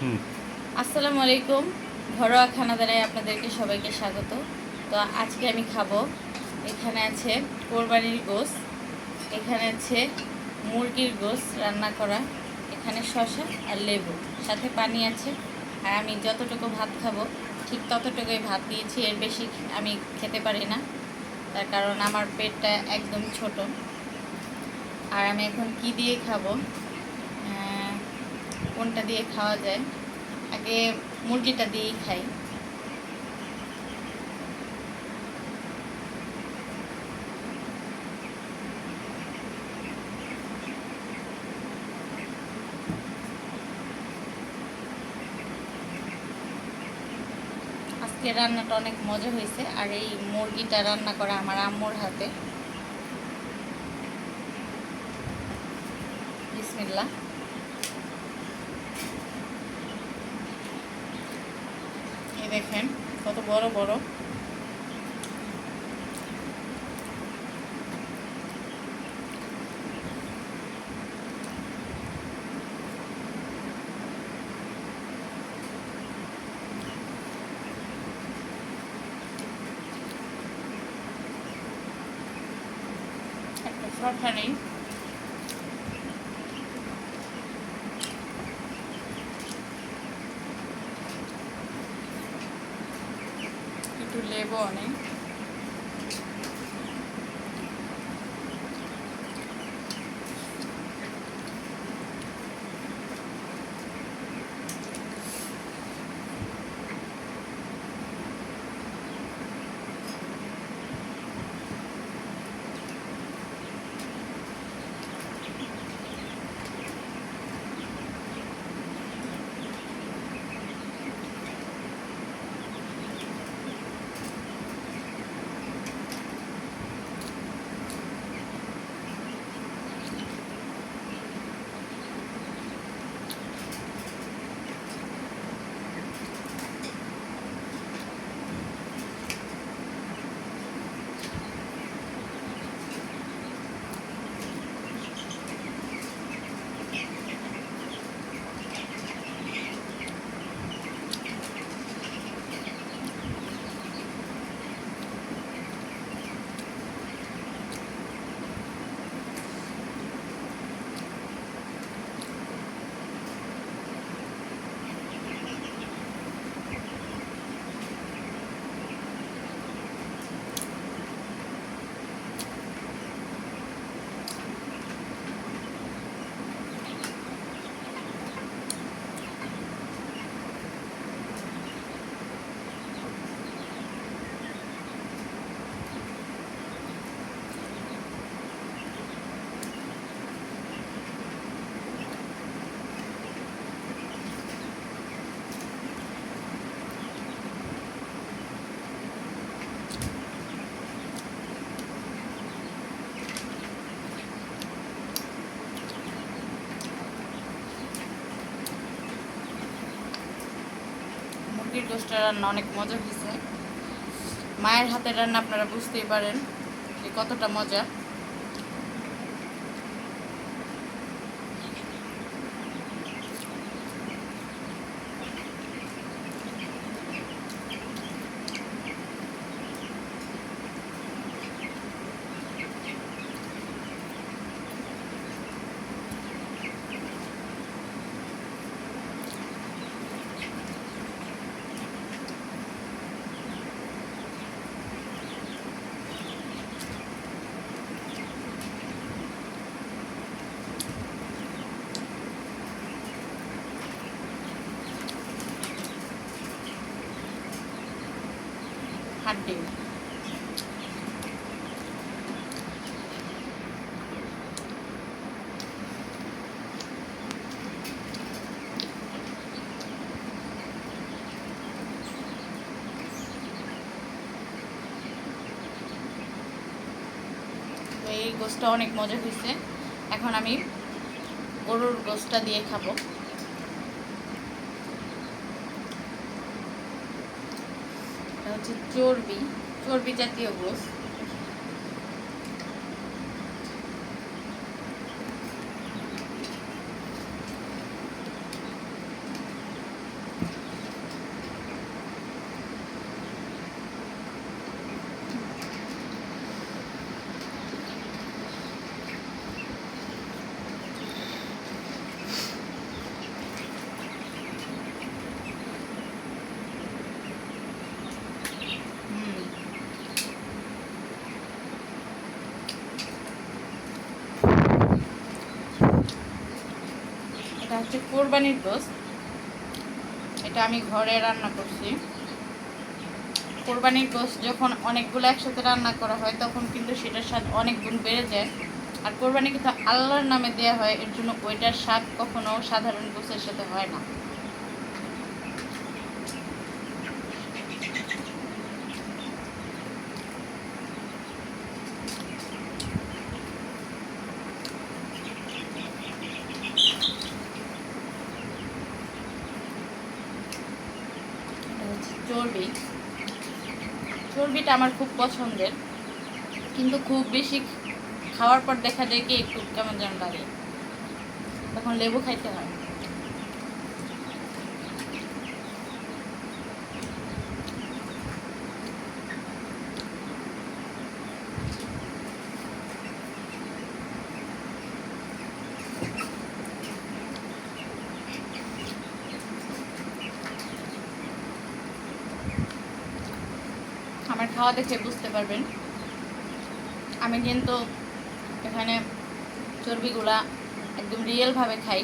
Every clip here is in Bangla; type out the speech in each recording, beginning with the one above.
আসসালামু আলাইকুম। ঘরোয়া খানাদানায় আপনাদেরকে সবাইকে স্বাগত। তো আজকে আমি খাবো, এখানে আছে কোরবানির গোশত, এখানে আছে মুরগির গোশত রান্না করা, এখানে শসা আর লেবু, সাথে পানি আছে। আর আমি যতটুকু ভাত খাবো ঠিক ততটুকুই ভাত দিয়েছি, এর বেশি আমি খেতে পারি না, তার কারণ আমার পেটটা একদম ছোট। আর আমি এখন কি দিয়ে খাবো, কোনটা দিয়ে খাওয়া যায়, আগে মুরগিটা দিয়েই খাই। আজকে রান্নাটা অনেক মজা হয়েছে, আর এই মুরগিটা রান্না করা আমার আম্মুর হাতে। বিসমিল্লাহ। এই দেখেন কত বড় বড়। একটা শসা নেই, একটু লেবু নেই। মুরগির গোশতটা রান্না অনেক মজা হয়েছে। মায়ের হাতের রান্না আপনারা বুঝতেই পারেন যে কতটা মজা। হাড্ডি। এই গোশতটা অনেক মজা হয়েছে। এখন আমি গরুর গোশতটা দিয়ে খাবো। এটা হচ্ছে চর্বি, চর্বি জাতীয় গোশত। হচ্ছে কোরবানির গোশত। এটা আমি ঘরে রান্না করছি। কোরবানির গোশত যখন অনেকগুলো একসাথে রান্না করা হয় তখন কিন্তু সেটার স্বাদ অনেক গুণ বেড়ে যায়। আর কোরবানি কিন্তু আল্লাহর নামে দেওয়া হয়, এর জন্য ওইটার স্বাদ কখনো সাধারণ গোশতের সাথে হয় না। চর্বি, চর্বিটা আমার খুব পছন্দের, কিন্তু খুব বেশি খাওয়ার পর দেখা যায় কি একটু কেমন যেন লাগে, তখন লেবু খাইতে হয়। আমার খাওয়া দেখে বুঝতে পারবেন আমি কিন্তু এখানে চর্বিগুলা একদম রিয়েলভাবে খাই।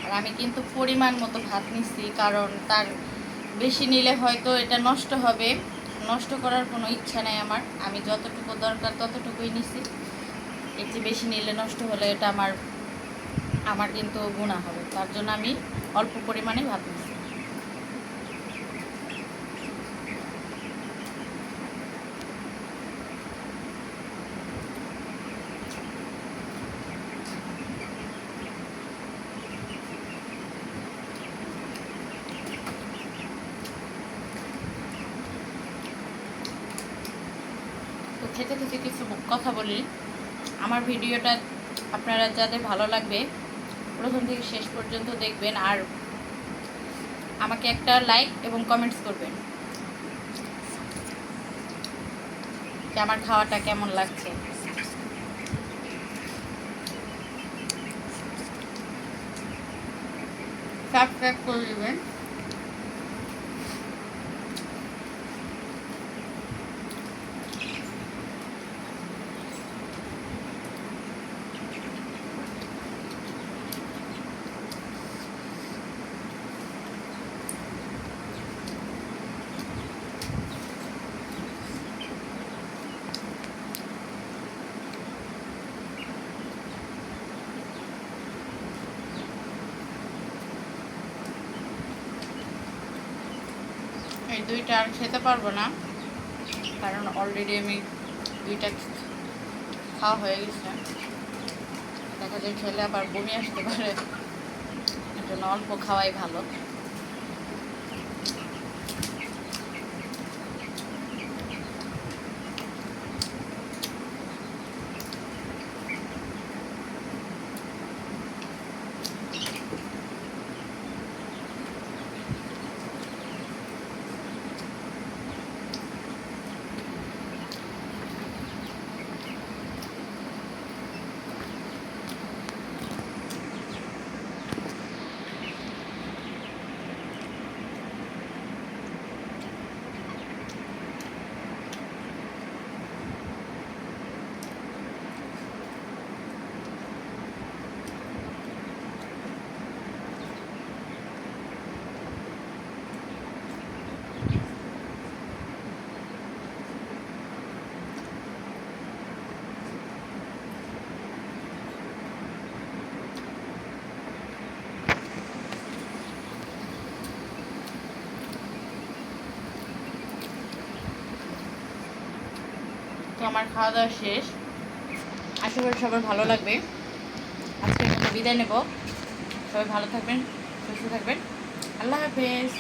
আর আমি কিন্তু পরিমাণ মতো ভাত নিচ্ছি, কারণ তার বেশি নিলে হয়তো এটা নষ্ট হবে। নষ্ট করার কোনো ইচ্ছা নেই আমার, আমি যতটুকু দরকার ততটুকুই নিচ্ছি। এর চেয়ে বেশি নিলে নষ্ট হলে এটা আমার আমার কিন্তু গুনাহ হবে, তার জন্য আমি অল্প পরিমাণে ভাত নিচ্ছি। তো খেতে খেতে কিছু কথা বলি। আমার ভিডিওটা আপনারা যাদের ভালো লাগবে প্রথম থেকে শেষ পর্যন্ত দেখবেন, আর আমাকে একটা লাইক এবং কমেন্টস করবেন যে আমার খাওয়াটা কেমন লাগছে। সাবস্ক্রাইব করে দেবেন। এই দুইটা আর খেতে পারবো না, কারণ অলরেডি আমি দুইটা খাওয়া হয়ে গেছে। দেখা যায় খেলে আবার বমি আসতে পারে, এর জন্য অল্প খাওয়াই ভালো। তো আমার খাওয়া দাওয়া শেষ, আশা করি সবার ভালো লাগবে। আজকের মতো বিদায় নেব। সবাই ভালো থাকবেন, সুস্থ থাকবেন। আল্লাহ হাফেজ।